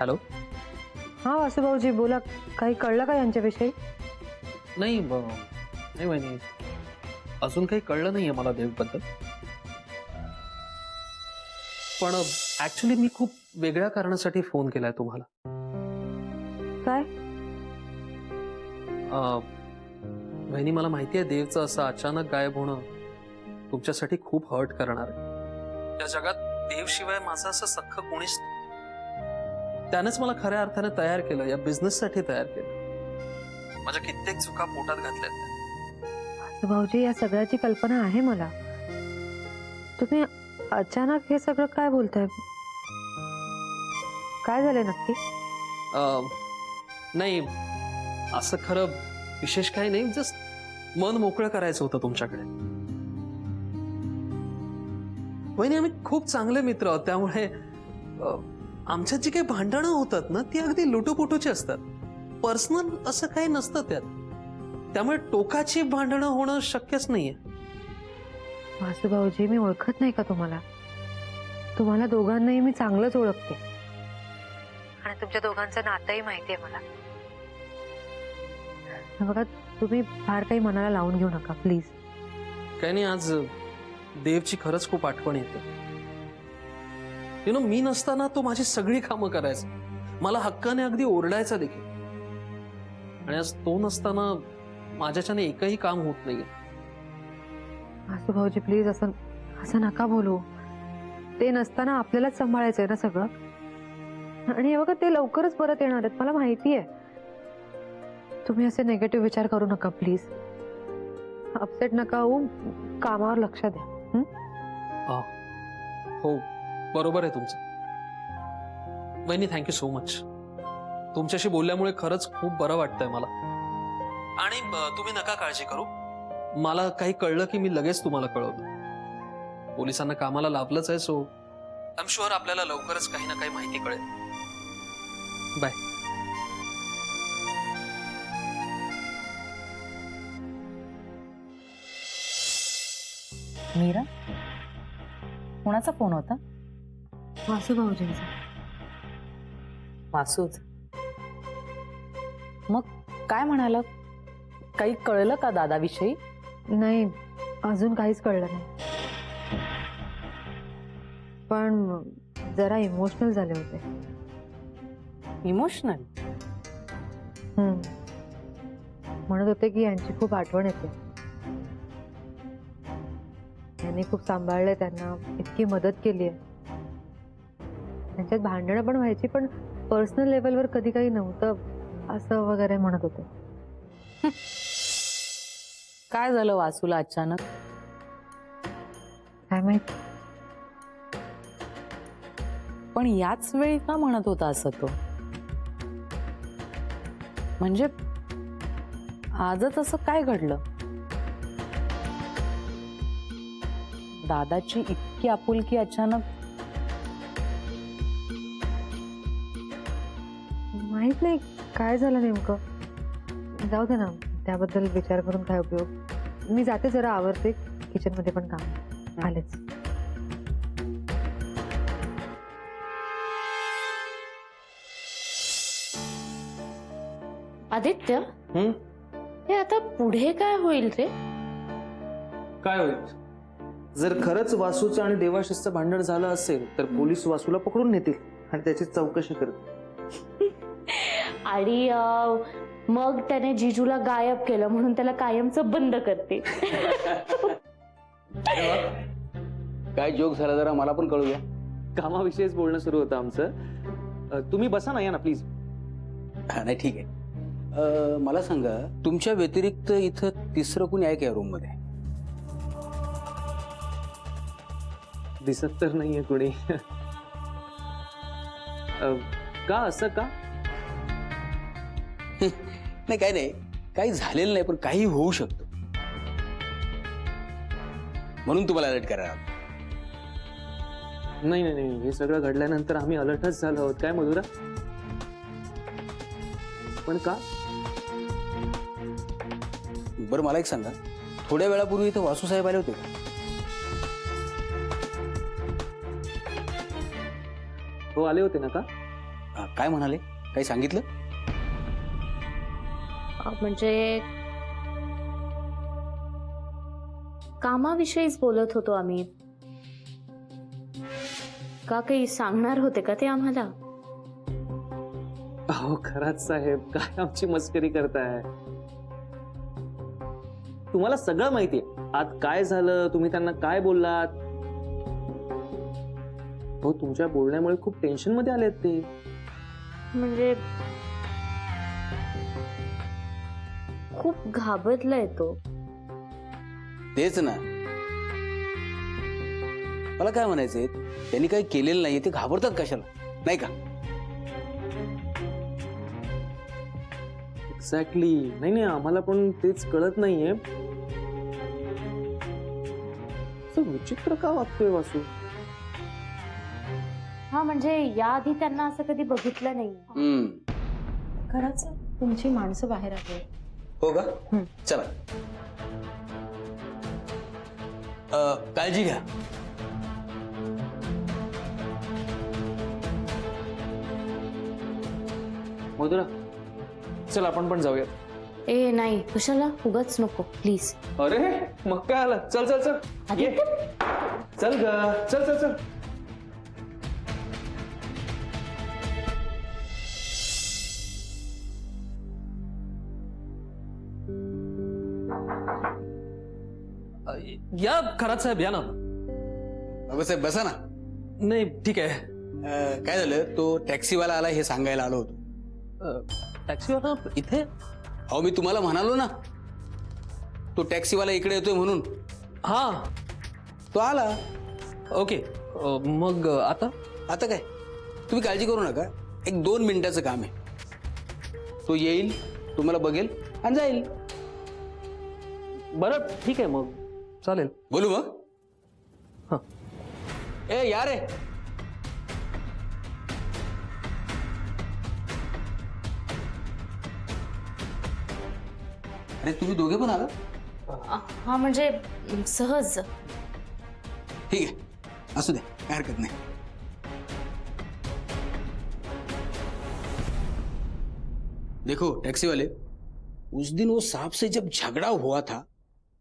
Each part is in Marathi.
हॅलो. हाँ वासुभाऊजी बोला, काही कळलं का यांच्याविषयी? नाही नाही वहिनी, अजून काही कळलं नाहीये मला देवबद्दल. पण ऍक्च्युली मी खूप वेगळ्या कारणासाठी फोन केलाय तुम्हाला. काय? वहिनी मला माहिती आहे देवचं असं अचानक गायब होणं तुमच्यासाठी खूप हर्ट करणार आहे. या जगात देवशिवाय माझं असं सख्ख कोणीच नाही. त्यानेच मला खऱ्या अर्थाने तयार केलं, या बिझनेससाठी तयार केलं. माझ्या कित्येक चुका पोटात घातल्यात. वासुभाऊजी या सगळ्याची कल्पना आहे मला. तुम्ही अचानक हे सगळं काय बोलताय? काय झालंय नक्की? नाही असं खरं विशेष काही नाही, जस्ट मन मोकळं करायचं होतं तुमच्याकडे. वहिनी आम्ही खूप चांगले मित्र आहोत, त्यामुळे आमच्यात जी काही भांडणं होतात ना ती अगदी लुटूपुटूची असतात. पर्सनल असं काही नसतं त्यात. त्यामुळे टोकाची भांडणं होणं शक्यच नाहीये. वासुभाऊजी मी ओळखत नाही का तुम्हाला? तुम्हाला दोघांनाही मी चांगलंच ओळखते आणि तुमच्या दोघांचं नातंही माहिती आहे मला. बघा तुम्ही फार काही मनाला लावून घेऊ नका प्लीज. काही नाही, आज देवची खरंच खूप आठवण येते. मी नसताना तो माझी सगळी कामं करायचा, मला हक्काने अगदी ओरडायचा देखील. आणि आज तो नसताना माझ्याच्याने एकही काम होत नाहीये. वासुभाऊजी प्लीज असं नका बोलू. ते नसताना आपल्यालाच सांभाळायचंय ना सगळं. आणि हे बघा ते लवकरच परत येणार आहेत, मला माहिती आहे. तुम्ही असे नेगेटिव्ह विचार करू नका प्लीज. अपसेट नका होऊ, कामावर लक्ष द्या. हो बरोबर आहे तुमचं. वहिनी थँक्यू सो मच. तुमच्याशी बोलल्यामुळे खरंच खूप बरं वाटतंय मला. आणि तुम्ही नका काळजी करू, मला काही कळलं की मी लगेच तुम्हाला कळवतो. पोलिसांना कामाला लाभलंच आहे, सो आय एम शुअर आपल्याला लवकरच काही ना काही माहिती कळेल. बाय. मीरा, कोणाचा फोन होता? वासुभाऊजींचा. वासूच. मग काय म्हणाला? काही कळलं का दादाविषयी? नाही अजून काहीच कळलं नाही, पण जरा इमोशनल झाले होते. इमोशनल? म्हणत होते की यांची खूप आठवण येते. यांनी खूप सांभाळले त्यांना, इतकी मदत केली आहे. त्यांच्यात भांडणं पण व्हायची, पण पर्सनल लेवलवर कधी काही नव्हतं असं वगैरे म्हणत होते. काय झालं वासूला अचानक? काय माहित. पण याच वेळी का म्हणत होता असं तो? म्हणजे आजच असं काय घडलं? दादाची इतकी आपुलकी अचानक? माहित नाही काय झालं नेमकं. जाऊ दे ना, त्याबद्दल विचार करून काय उपयोग. मी जाते, जरा आवरते, किचन मध्ये पण काम आलेच. आदित्य, हे आता पुढे काय होईल रे? काय होईल? जर खरंच वासूचं आणि देवाशिषचं भांडण झालं असेल तर पोलीस वासूला पकडून नेतील आणि त्याची चौकशी करतील. आणि मग त्याने जिजूला गायब केलं म्हणून त्याला कायमचं बंद करते. काय जोक झाला जरा मला पण कळूया. कामाविषयीच बोलणं सुरू होतं आमचं. तुम्ही बसा ना, या ना प्लीज. नाही ठीक आहे. मला सांगा, तुमच्या व्यतिरिक्त इथं तिसरं कोणी आहे का या रूम मध्ये? दिसत तर नाहीये कोणी. का असं का? नाही काय नाही, काही झालेलं नाही, पण काही होऊ शकतं म्हणून तुम्हाला अलर्ट करायला. नाही नाही नाही, हे सगळं घडल्यानंतर आम्ही अलर्टच झालो आहोत. काय मधुरा? पण का? बरं मला एक सांगा, थोड्या वेळापूर्वी इथं वासू साहेब आले होते का? हो आले होते ना. का काय म्हणाले? काही सांगितलं? म्हणजे कामाविषयीच बोलत होतो आम्ही. का काही सांगणार होते का ते आम्हाला? अहो खरात साहेब, काय आमची मस्करी करताय? तुम्हाला सगळं माहितीये. आज काय झालं, तुम्ही त्यांना काय बोललात. हो, तुमच्या बोलण्यामुळे खूप टेन्शन मध्ये आलेत ते. म्हणजे खूप घाबरलाय तो. तेच ना, मला काय म्हणायचंय, त्यांनी काही केलेलं नाहीये, ते घाबरतात कशाला, नाही का? एक्झॅक्टली. नाही नाही, आम्हाला पण तेच कळत नाहीये. असं विचित्र का वागतोय वासू? हा, म्हणजे याआधी त्यांना असं कधी बघितलं नाही. खरंच तुमची माणसं बाहेर आली. हो का? चला. काळजी घ्या. मधुरा, चल आपण पण जाऊयात. ए नाही, कशाला, उगाच नको प्लीज. अरे मग काय आलं, चल चल चल ये. चल ग, चल चल चल. या खरात साहेब, या ना. बाबासाहेब बसा ना. नाही ठीक आहे. काय झालं, तो टॅक्सीवाला आला हे सांगायला आलो होतो. टॅक्सीवाला इथे? अहो मी तुम्हाला म्हणालो ना, तो टॅक्सीवाला इकडे येतोय म्हणून. हा, तो आला. ओके. मग आता आता काय, तुम्ही काळजी करू नका. 1-2 मिनिटाचं काम आहे. तो येईल, तुम्हाला बघेल आणि जाईल. बरं ठीक आहे, मग चालेल. बोलू मग? हा. ए या रे. अरे तुम्ही दोघे पण आला? हा, म्हणजे सहज. ठीक आहे, असू दे, काय हरकत नहीं. देखो टैक्सी वाले, उस दिन वो सांप से जब झगड़ा हुआ था,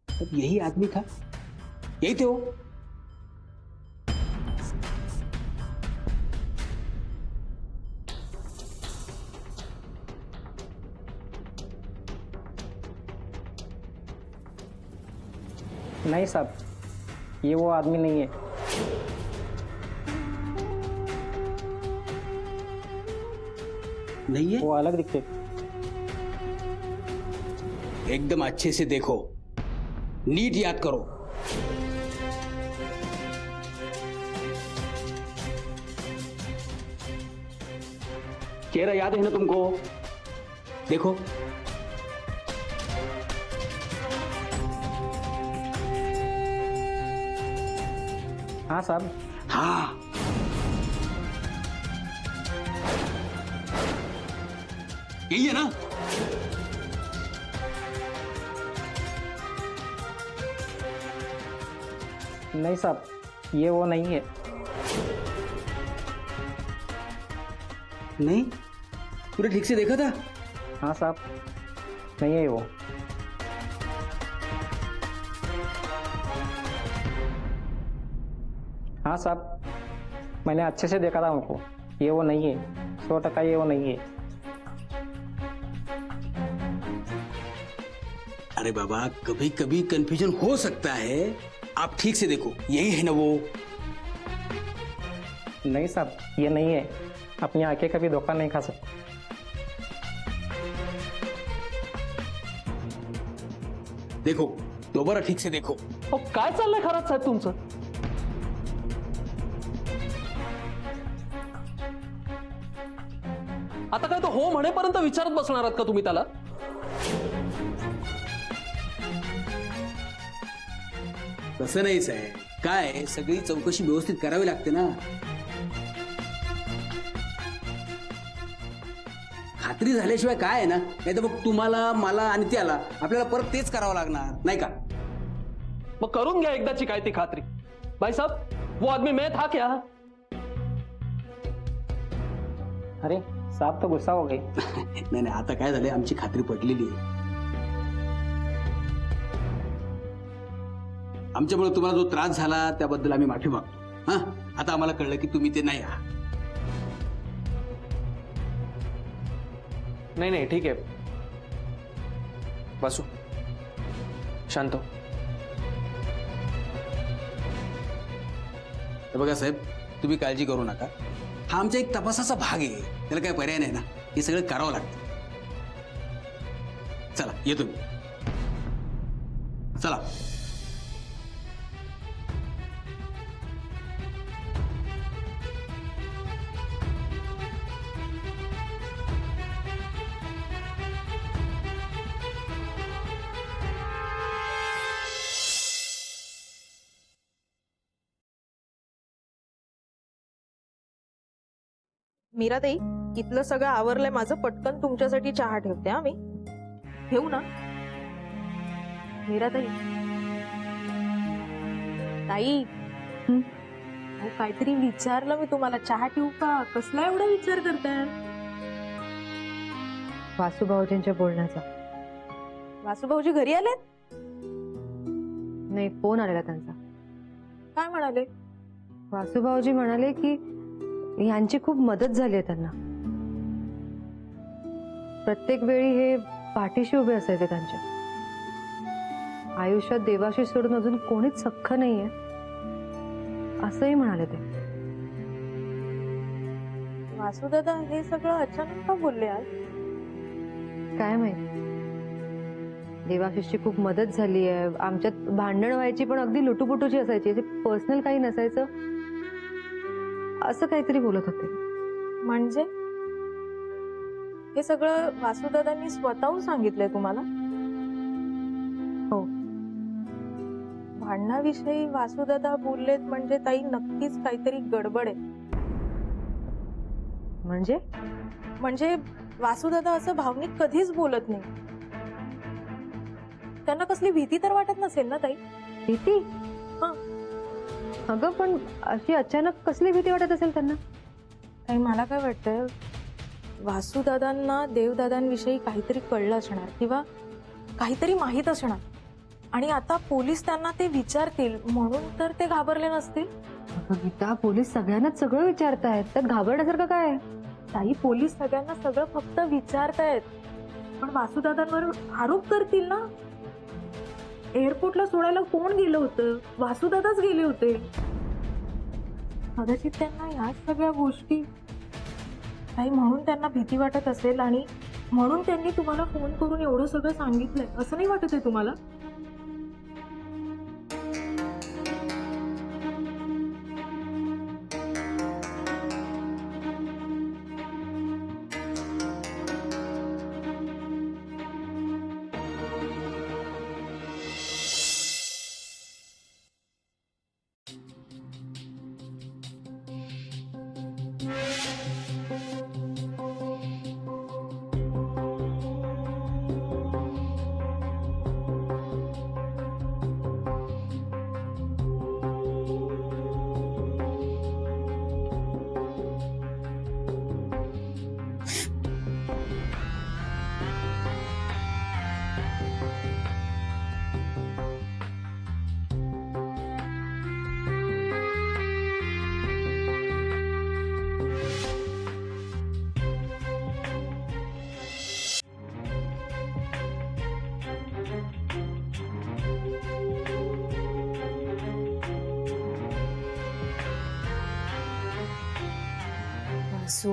तब यही आदमी था, यही थे वो. नहीं साहब, ये वो आदमी नहीं है. नहीं है? वो अलग दिखते. एकदम अच्छे से देखो, नीट याद करो. चेहरा याद है ना तुमको? देखो. हाँ साहब. हाँ, यही है ना? नहीं साहब, ये वो नहीं है. नहीं, तूने ठीक से देखा था? हाँ साहब, नहीं है वो. हाँ साहब, मैंने अच्छे से देखा था उनको. ये वो नहीं है, 100% ये वो नहीं है. अरे बाबा, कभी कभी कंफ्यूजन हो सकता है. आप ठीक से देखो, यही है ना वो? नहीं साहब, ये नहीं है. अपनी आंखें कभी धोखा नहीं खा सकते. देखो, दोबारा ठीक से देखो. अहो, काय चाललंय खरात साहेब तुमचं? आता काय तो हो म्हणेपर्यंत विचारत बसणार आहात का तुम्ही त्याला? तसं नाही साहेब, काय सगळी चौकशी व्यवस्थित करावी लागते ना. खात्री झाल्याशिवाय काय आहे ना, नाही तर मग तुम्हाला, मला आणि त्याला आपल्याला परत तेच करावं लागणार, नाही का? मग करून घ्या एकदाची काय ती खात्री. भाई साहब, वो आदमी मैं था क्या? अरे साहब तो गुस्सा हो गए. नाही नाही, आता काय झालंय, आमची खात्री पटलेली आहे. आमच्यामुळे तुम्हाला जो त्रास झाला त्याबद्दल आम्ही माफी मागतो. हा, आता आम्हाला कळलं की तुम्ही ते नाही आहात. नाही नाही ठीक आहे. वासू शांत हो. तर बघा साहेब, तुम्ही काळजी करू नका. हा आमचा एक तपासाचा भाग आहे, त्याला काय पर्याय नाही ना, हे सगळं करावं लागतं. चला येतो मी. चला. मीराताई, इथलं सगळं आवरलंय माझं. पटकन तुमच्यासाठी चहा ठेवते. हा, मी ठेवू ना मीराताई? ताई, अहो, काहीतरी विचारलं मी तुम्हाला. चहा ठेवू का? कसला एवढा विचार करताय? वासूभाऊजींच्या बोलण्याचा. वासूभाऊजी घरी आलेत? नाही, फोन आलेला त्यांचा. काय म्हणाले? वासूभाऊजी म्हणाले की यांची खूप मदत झाली आहे त्यांना. प्रत्येक वेळी हे पाठीशी उभे असायचे त्यांच्या. आयुष्यात देवाशी सोडून अजून कोणीच सख्ख नाहीये असंही म्हणाले ते. वासूदादा हे सगळं अचानक का बोलले आज? काय माहित, देवाशिषची खूप मदत झाली आहे. आमच्यात भांडण व्हायची पण अगदी लुटूपुटूची असायची, पर्सनल काही नसायचं, असं काहीतरी बोलत होते. म्हणजे हे सगळं वासूदादांनी स्वतःहून सांगितलंय तुम्हाला? हो. भांडणाविषयी वासूदादा बोललेत म्हणजे ताई नक्कीच काहीतरी गडबड आहे. म्हणजे वासूदादा असं भावनिक कधीच बोलत नाही. त्यांना कसली भीती तर वाटत नसेल ना ताई? भीती? हा. अगं पण अशी अचानक कसली भीती वाटत असेल त्यांना? ताई, मला काय वाटतंय, वासूदादांना देवदादांविषयी काहीतरी कळलं असणार किंवा काहीतरी माहीत असणार आणि आता पोलीस त्यांना ते विचारतील म्हणून तर ते घाबरले नसतील. अगं गीता, पोलीस सगळ्यांनाच सगळं विचारतायत, त्यात घाबरण्यासारखं काय? ताई, पोलीस सगळ्यांना सगळं फक्त विचारतायत पण वासूदादांवर आरोप करतील ना. एअरपोर्टला सोडायला कोण गेलं होतं? वासूदादाच गेले होते. कदाचित त्यांना ह्या सगळ्या गोष्टी ताई म्हणून त्यांना भीती वाटत असेल आणि म्हणून त्यांनी तुम्हाला फोन करून एवढं सगळं सांगितलंय. असं नाही वाटत आहे तुम्हाला? वासू,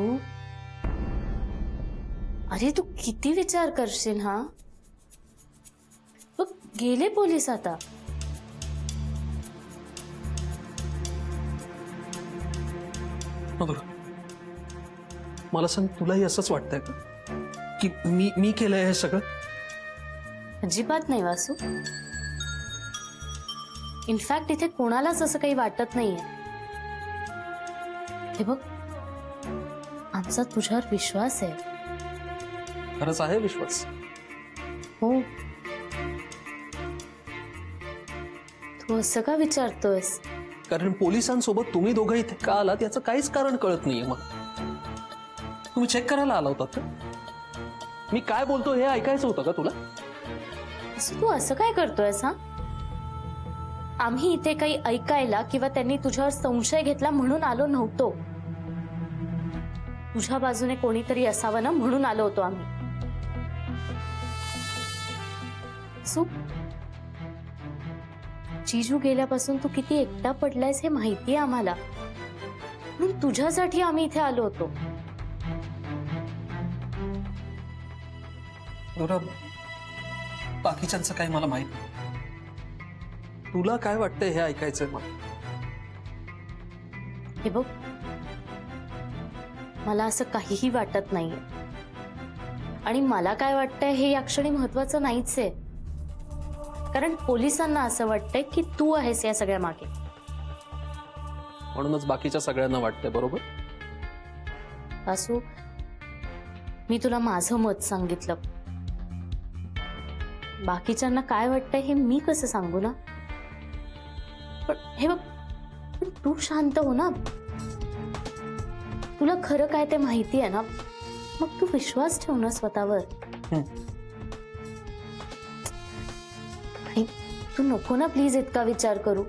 अरे तू किती विचार करशील? हा बघ, गेले पोलीस आता. बरं, मला सांग, तुलाही असंच वाटतंय का की मी केलंय हे सगळं? अजिबात नाही वासू. इनफॅक्ट इथे कोणालाच असं काही वाटत नाहीये. हे बघ, आमचा तुझ्यावर विश्वास आहे. खरंच आहे विश्वास. हो. तू असं का विचारतोयस? कारण पोलिसांसोबत तुम्ही दोघं इथे का आलात याचं काहीच कारण कळत नाहीये. मग तुम्ही चेक करायला आला होतात का? मी काय बोलतो हे ऐकायचं होतं का तुला? तू असं काय करतोय हा? आम्ही इथे काही ऐकायला किंवा त्यांनी तुझ्यावर संशय घेतला म्हणून आलो नव्हतो. तुझ्या बाजूने कोणीतरी असावं ना म्हणून आलो होतो आम्ही. जीजू गेल्यापासून तू किती एकटा पडलायस हे माहितीये आम्हाला, म्हणून तुझ्यासाठी आम्ही इथे आलो होतो. बरं, बाकीच्यांचं काही मला माहित नाही. तुला काय वाटतंय हे ऐकायचंय मला. हे बघ, मला असं काहीही वाटत नाहीये आणि मला काय वाटतंय हे या क्षणी महत्वाचं नाहीच आहे. कारण पोलिसांना असं वाटतंय की तू आहेस या सगळ्या मागे. म्हणूनच बाकीच्या सगळ्यांना वाटतंय, बरोबर? वासू, मी तुला माझं मत सांगितलं. बाकीच्यांना काय वाटतंय हे मी कसं सांगू ना. पण हे बघ, पण तू शांत हो ना. तुला खरं काय ते माहिती आहे ना, मग तू विश्वास ठेव ना स्वतःवर. आणि तू नको ना प्लीज इतका विचार करू.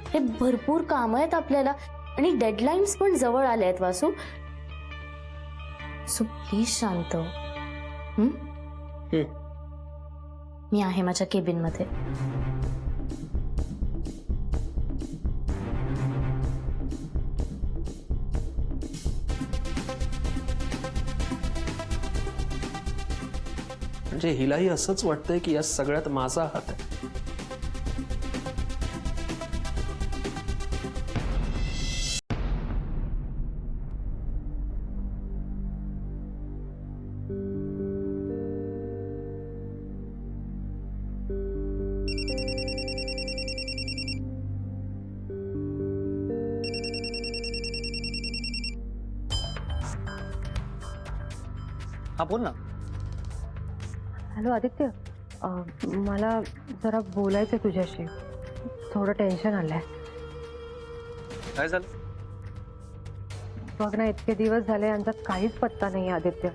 हे भरपूर काम आहेत आपल्याला आणि डेडलाईन्स पण जवळ आले आहेत वासू. सो प्लीज शांत हो. मी आहे माझ्या केबिन मध्ये. म्हणजे हिलाही असंच वाटतंय की या सगळ्यात माझा हात आहे. हा बोल ना. हॅलो आदित्य, मला जरा बोलायचं तुझ्याशी. थोडं टेन्शन आलंय. काय झालं? बघ ना, इतके दिवस झाले यांचा काहीच पत्ता नाही आदित्य.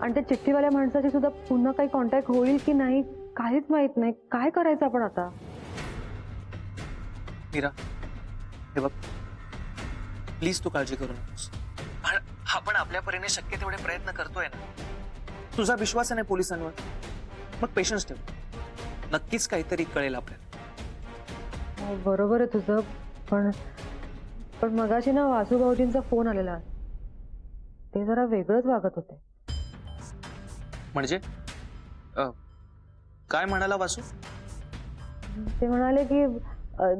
आणि त्या चिठ्ठीवाल्या माणसाची सुद्धा पुन्हा काही कॉन्टॅक्ट होईल की नाही काहीच माहित नाही. काय करायचं आपण आता? मीरा, हे बघ, प्लीज तू काळजी करू नकोस. आपण आपल्या परीने शक्य तेवढे प्रयत्न करतोय ना. तुझा विश्वास आहे ना पोलिसांवर, मग पेशन्स ठेव. नक्कीच काहीतरी कळेल आपल्याला. हो, बरोबर आहे तुझं. पण मगाशी ना वासूभाऊजींचा फोन आलेला. ते जरा वेगळंच वागत होते. म्हणजे काय म्हणाला वासू? ते म्हणाले की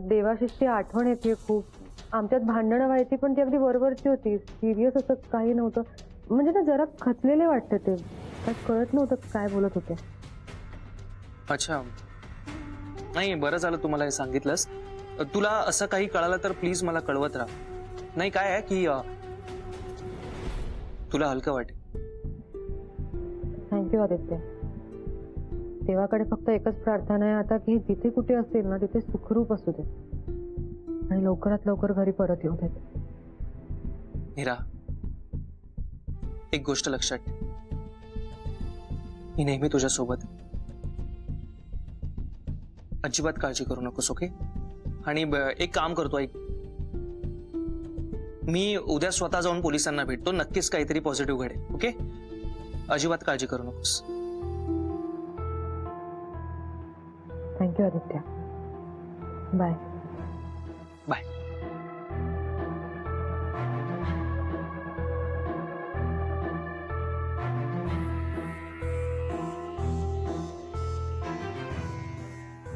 देवाशिषची आठवण येते खूप. आमच्यात भांडणं व्हायची पण ती अगदी बरोबरची होती. सिरियस असं काही नव्हतं. म्हणजे ना जरा खचलेले वाटते ते. काय कळत नव्हतं काय बोलत होते. अच्छा, नाही बरं झालं तुम्हाला हे सांगितलंस. तुला असं काही कळालं तर प्लीज मला कळवत राहा. नाही काय आहे की तुला हलकं वाटेल. थँक्यू आदित्य. देवाकडे फक्त एकच प्रार्थना आहे आता की जिथे कुठे असेल ना तिथे सुखरूप असू दे आणि लवकरात लवकर घरी परत येऊ देत. मीरा, एक गोष्ट लक्षात ठेव, मी नेहमी तुझ्या सोबत. अजिबात काळजी करू नकोस, ओके? आणि एक काम करतो, ऐक, मी उद्या स्वतः जाऊन पोलिसांना भेटतो. नक्कीच काहीतरी पॉझिटिव्ह घडेल, ओके? अजिबात काळजी करू नकोस. थँक्यू आदित्य. बाय. बाय.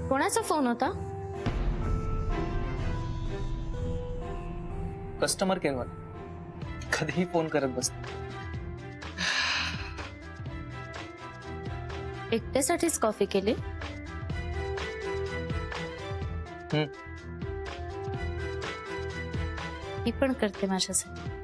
कोणाचा फोन होता? कस्टमर केअरवर कधीही फोन करत बसतो. एकट्यासाठीच कॉफी केली? मी पण करते माझ्यासाठी.